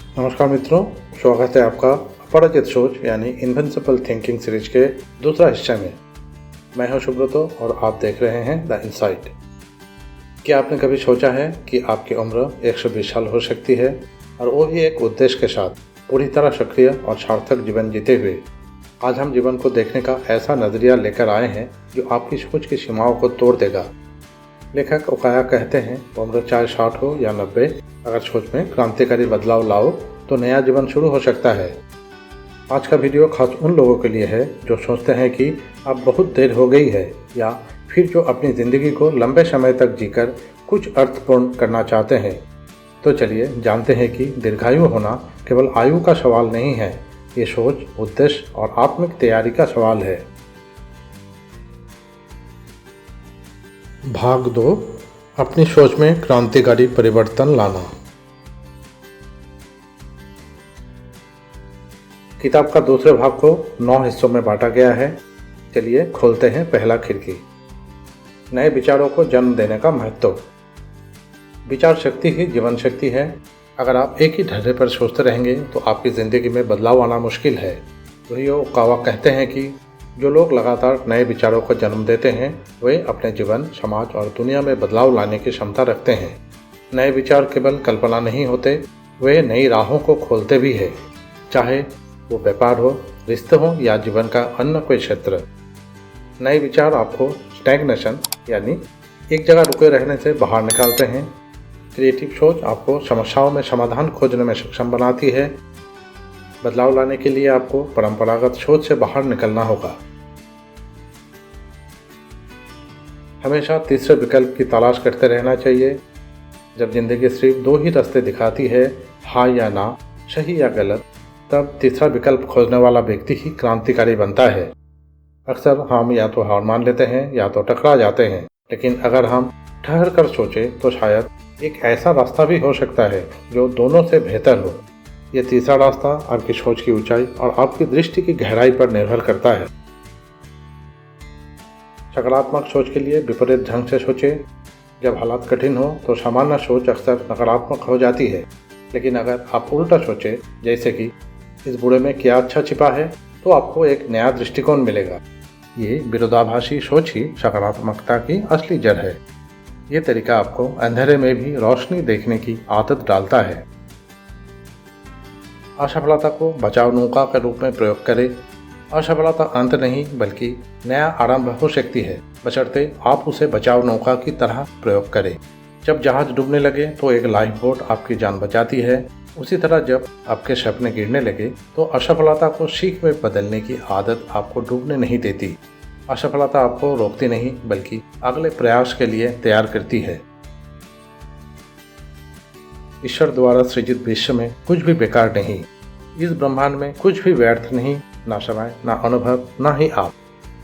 नमस्कार मित्रों, स्वागत है आपका अपराजित सोच यानी इनविंसिबल थिंकिंग सीरीज के दूसरा हिस्से में। मैं हूं सुब्रतो और आप देख रहे हैं द इनसाइट। क्या आपने कभी सोचा है कि आपकी उम्र 120 साल हो सकती है और वो भी एक उद्देश्य के साथ पूरी तरह सक्रिय और सार्थक जीवन जीते हुए? आज हम जीवन को देखने का ऐसा नज़रिया लेकर आए हैं जो आपकी सोच की सीमाओं को तोड़ देगा। लेखक ओकाया कहते हैं, उम्र चाहे 60 हो या 90, अगर सोच में क्रांतिकारी बदलाव लाओ तो नया जीवन शुरू हो सकता है। आज का वीडियो खास उन लोगों के लिए है जो सोचते हैं कि अब बहुत देर हो गई है, या फिर जो अपनी ज़िंदगी को लंबे समय तक जीकर कुछ अर्थपूर्ण करना चाहते हैं। तो चलिए जानते हैं कि दीर्घायु होना केवल आयु का सवाल नहीं है, ये सोच, उद्देश्य और आत्मिक तैयारी का सवाल है। भाग 2, अपनी सोच में क्रांतिकारी परिवर्तन लाना। किताब का दूसरे भाग को 9 हिस्सों में बांटा गया है। चलिए खोलते हैं पहला खिड़की। नए विचारों को जन्म देने का महत्व। विचार शक्ति ही जीवन शक्ति है। अगर आप एक ही ढर्रे पर सोचते रहेंगे तो आपकी ज़िंदगी में बदलाव आना मुश्किल है। रोहियो ओकावा कहते हैं कि जो लोग लगातार नए विचारों को जन्म देते हैं वे अपने जीवन, समाज और दुनिया में बदलाव लाने की क्षमता रखते हैं। नए विचार केवल कल्पना नहीं होते, वे नई राहों को खोलते भी हैं, चाहे वो व्यापार हो, रिश्ते हो या जीवन का अन्य कोई क्षेत्र। नए विचार आपको स्टैग्नेशन यानी एक जगह रुके रहने से बाहर निकालते हैं। क्रिएटिव सोच आपको समस्याओं में समाधान खोजने में सक्षम बनाती है। बदलाव लाने के लिए आपको परंपरागत सोच से बाहर निकलना होगा। हमेशा तीसरे विकल्प की तलाश करते रहना चाहिए। जब जिंदगी सिर्फ 2 ही रास्ते दिखाती है, हाँ या ना, सही या गलत, तब तीसरा विकल्प खोजने वाला व्यक्ति ही क्रांतिकारी बनता है। अक्सर हम या तो हार मान लेते हैं या तो टकरा जाते हैं, लेकिन अगर हम ठहर कर सोचें तो शायद एक ऐसा रास्ता भी हो सकता है जो दोनों से बेहतर हो। यह तीसरा रास्ता आपकी सोच की ऊंचाई और आपकी दृष्टि की गहराई पर निर्भर करता है। सकारात्मक सोच के लिए विपरीत ढंग से सोचें। जब हालात कठिन हो तो सामान्य सोच अक्सर नकारात्मक हो जाती है, लेकिन अगर आप उल्टा सोचें, जैसे कि इस बुरे में क्या अच्छा छिपा है, तो आपको एक नया दृष्टिकोण मिलेगा। ये विरोधाभासी सोच ही सकारात्मकता की असली जड़ है। ये तरीका आपको अंधेरे में भी रोशनी देखने की आदत डालता है। असफलता को बचाव नौका के रूप में प्रयोग करें। असफलता अंत नहीं बल्कि नया आरंभ हो सकती है, बशर्ते आप उसे बचाव नौका की तरह प्रयोग करें। जब जहाज डूबने लगे तो एक लाइफ बोट आपकी जान बचाती है। उसी तरह जब आपके सपने गिरने लगे तो असफलता को सीख में बदलने की आदत आपको डूबने नहीं देती। असफलता आपको रोकती नहीं बल्कि अगले प्रयास के लिए तैयार करती है। ईश्वर द्वारा सृजित विश्व में कुछ भी बेकार नहीं। इस ब्रह्मांड में कुछ भी व्यर्थ नहीं, ना समय, ना अनुभव, ना ही आप।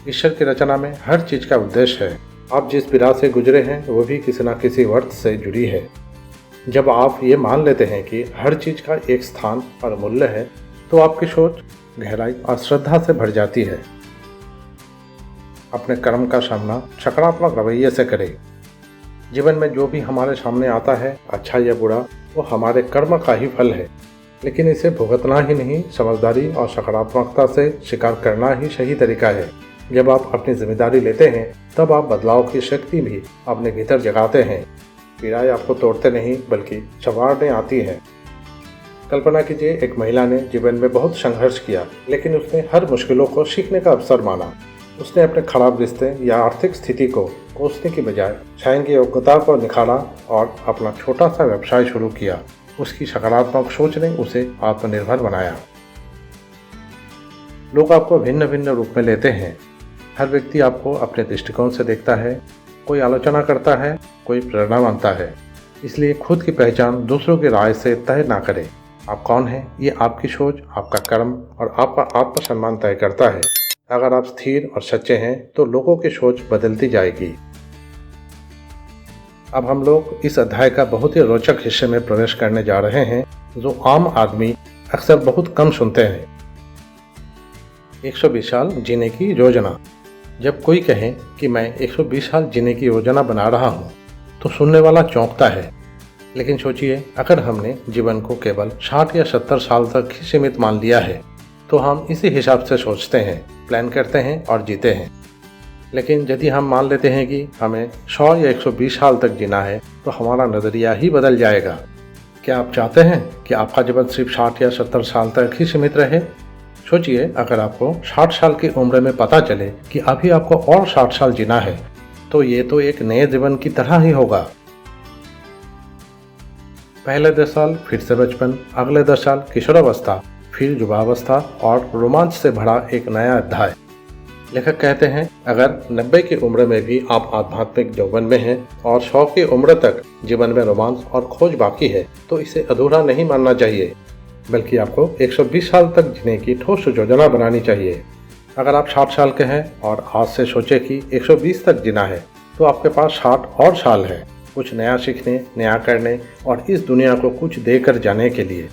ईश्वर की रचना में हर चीज का उद्देश्य है। आप जिस विराह से गुजरे हैं वो भी किसी न किसी वर्त से जुड़ी है। जब आप ये मान लेते हैं कि हर चीज का एक स्थान और मूल्य है तो आपकी सोच गहराई और श्रद्धा से भर जाती है। अपने कर्म का सामना सकारात्मक रवैये से करें। जीवन में जो भी हमारे सामने आता है, अच्छा या बुरा, वो हमारे कर्म का ही फल है, लेकिन इसे भुगतना ही नहीं, समझदारी और सकारात्मकता से स्वीकार करना ही सही तरीका है। जब आप अपनी जिम्मेदारी लेते हैं तब आप बदलाव की शक्ति भी अपने भीतर जगाते हैं। पीड़ाएं आपको तोड़ते नहीं बल्कि संवारने आती है। कल्पना कीजिए, एक महिला ने जीवन में बहुत संघर्ष किया, लेकिन उसने हर मुश्किलों को सीखने का अवसर माना। उसने अपने खराब रिश्ते या आर्थिक स्थिति को कोसने की बजाय स्वयं की योग्यता को निखारा और अपना छोटा सा व्यवसाय शुरू किया। उसकी सकारात्मक सोच ने उसे आत्मनिर्भर बनाया। लोग आपको भिन्न भिन्न रूप में लेते हैं। हर व्यक्ति आपको अपने दृष्टिकोण से देखता है। कोई आलोचना करता है, कोई प्रेरणा मानता है। इसलिए खुद की पहचान दूसरों की राय से तय ना करें। आप कौन हैं, ये आपकी सोच, आपका कर्म और आपका आत्मसम्मान तय करता है। अगर आप स्थिर और सच्चे हैं तो लोगों की सोच बदलती जाएगी। अब हम लोग इस अध्याय का बहुत ही रोचक हिस्से में प्रवेश करने जा रहे हैं, जो आम आदमी अक्सर बहुत कम सुनते हैं। 120 साल जीने की योजना। जब कोई कहे कि मैं 120 साल जीने की योजना बना रहा हूँ तो सुनने वाला चौंकता है। लेकिन सोचिए, अगर हमने जीवन को केवल 60 या 70 साल तक ही सीमित मान लिया है तो हम इसी हिसाब से सोचते हैं, प्लान करते हैं और जीते हैं। लेकिन यदि हम मान लेते हैं कि हमें 100 या 120 साल तक जीना है तो हमारा नज़रिया ही बदल जाएगा। क्या आप चाहते हैं कि आपका जीवन सिर्फ 60 या 70 साल तक ही सीमित रहे? सोचिए, अगर आपको 60 साल की उम्र में पता चले कि अभी आपको और 60 साल जीना है तो ये तो एक नए जीवन की तरह ही होगा। पहले 10 साल फिर से बचपन, अगले 10 साल किशोरावस्था, फिर युवावस्था और रोमांच से भरा एक नया अध्याय। लेखक कहते हैं, अगर 90 की उम्र में भी आप आध्यात्मिक यौवन में हैं और 100 की उम्र तक जीवन में रोमांस और खोज बाकी है तो इसे अधूरा नहीं मानना चाहिए, बल्कि आपको 120 साल तक जीने की ठोस योजना बनानी चाहिए। अगर आप 60 साल के हैं और आज से सोचे कि 120 तक जीना है तो आपके पास 60 और साल है कुछ नया सीखने, नया करने और इस दुनिया को कुछ देकर जाने के लिए।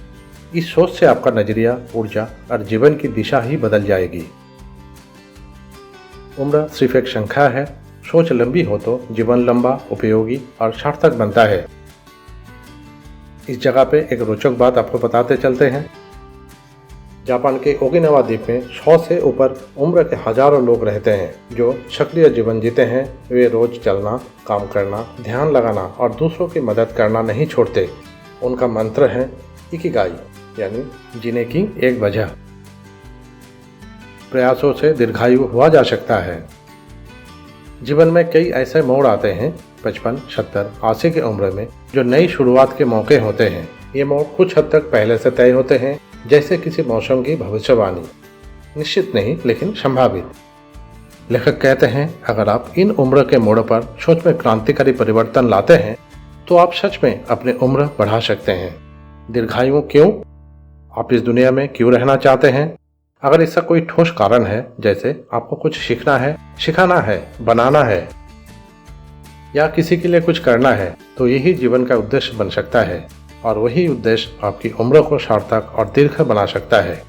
इस सोच से आपका नजरिया, ऊर्जा और जीवन की दिशा ही बदल जाएगी। उम्र सिर्फ एक संख्या है। सोच लंबी हो तो जीवन लंबा, उपयोगी और सार्थक बनता है। इस जगह पे एक रोचक बात आपको बताते चलते हैं। जापान के ओकिनावा द्वीप में 100 से ऊपर उम्र के हजारों लोग रहते हैं जो सक्रिय जीवन जीते हैं। वे रोज चलना, काम करना, ध्यान लगाना और दूसरों की मदद करना नहीं छोड़ते। उनका मंत्र है इकिगाई, यानी जीने की एक वजह। प्रयासों से दीर्घायु हुआ जा सकता है। जीवन में कई ऐसे मोड़ आते हैं 55, 70, 80 की उम्र में जो नई शुरुआत के मौके होते हैं। ये मोड़ कुछ हद तक पहले से तय होते हैं, जैसे किसी मौसम की भविष्यवाणी। निश्चित नहीं, लेकिन संभावित। लेखक कहते हैं, अगर आप इन उम्र के मोड़ पर सोच में क्रांतिकारी परिवर्तन लाते हैं तो आप सच में अपनी उम्र बढ़ा सकते हैं। दीर्घायु क्यों? आप इस दुनिया में क्यों रहना चाहते हैं? अगर इसका कोई ठोस कारण है, जैसे आपको कुछ सीखना है, सिखाना है, बनाना है या किसी के लिए कुछ करना है, तो यही जीवन का उद्देश्य बन सकता है और वही उद्देश्य आपकी उम्र को सार्थक और दीर्घ बना सकता है।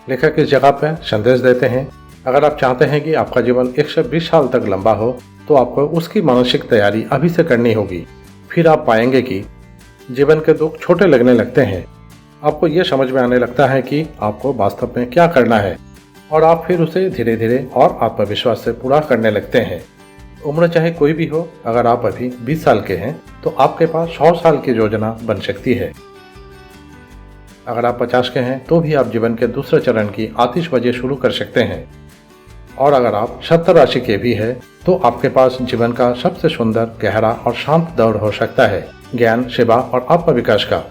लेखक इस जगह पर संदेश देते हैं, अगर आप चाहते हैं कि आपका जीवन 120 साल तक लंबा हो तो आपको उसकी मानसिक तैयारी अभी से करनी होगी। फिर आप पाएंगे कि जीवन के दुख छोटे लगने लगते हैं। आपको ये समझ में आने लगता है कि आपको वास्तव में क्या करना है और आप फिर उसे धीरे धीरे और आत्मविश्वास से पूरा करने लगते हैं। उम्र चाहे कोई भी हो, अगर आप अभी 20 साल के हैं तो आपके पास 100 साल की योजना बन सकती है। अगर आप 50 के हैं तो भी आप जीवन के दूसरे चरण की आतिशबाजी शुरू कर सकते हैं। और अगर आप 70-80 के भी हैं तो आपके पास जीवन का सबसे सुंदर, गहरा और शांत दौर हो सकता है, ज्ञान, सेवा और आत्मविकास का।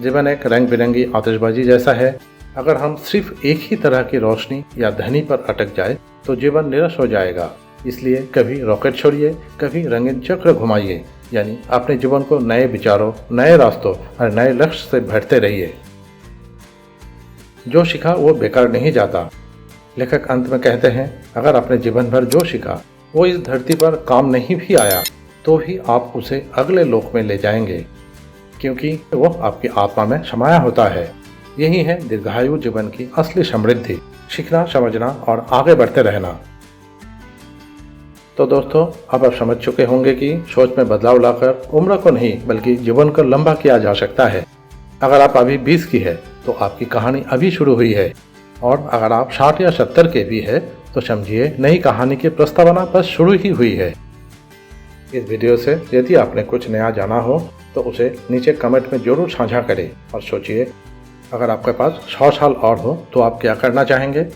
जीवन एक रंग बिरंगी आतिशबाजी जैसा है। अगर हम सिर्फ एक ही तरह की रोशनी या ध्वनि पर अटक जाए तो जीवन निराश हो जाएगा। इसलिए कभी रॉकेट छोड़िए, कभी रंगीन चक्र घुमाइए, यानी अपने जीवन को नए विचारों, नए रास्तों और नए लक्ष्य से भरते रहिए। जो सीखा वो बेकार नहीं जाता। लेखक अंत में कहते हैं, अगर आपने जीवन भर जो सीखा वो इस धरती पर काम नहीं भी आया तो भी आप उसे अगले लोक में ले जाएंगे, क्योंकि वो आपकी आत्मा में समाया होता है। यही है दीर्घायु जीवन की असली समृद्धि, सीखना, समझना और आगे बढ़ते रहना। तो दोस्तों, अब आप समझ चुके होंगे कि सोच में बदलाव लाकर उम्र को नहीं बल्कि जीवन को लंबा किया जा सकता है। अगर आप अभी 20 की है तो आपकी कहानी अभी शुरू हुई है, और अगर आप 60 या 70 के भी है तो समझिए नई कहानी की प्रस्तावना बस शुरू ही हुई है। इस वीडियो से यदि आपने कुछ नया जाना हो तो उसे नीचे कमेंट में जरूर साझा करें और सोचिए, अगर आपके पास 100 साल और हो तो आप क्या करना चाहेंगे।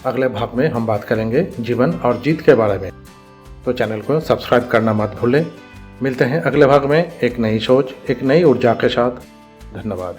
अगले भाग में हम बात करेंगे जीवन और जीत के बारे में, तो चैनल को सब्सक्राइब करना मत भूलें। मिलते हैं अगले भाग में एक नई सोच, एक नई ऊर्जा के साथ। धन्यवाद।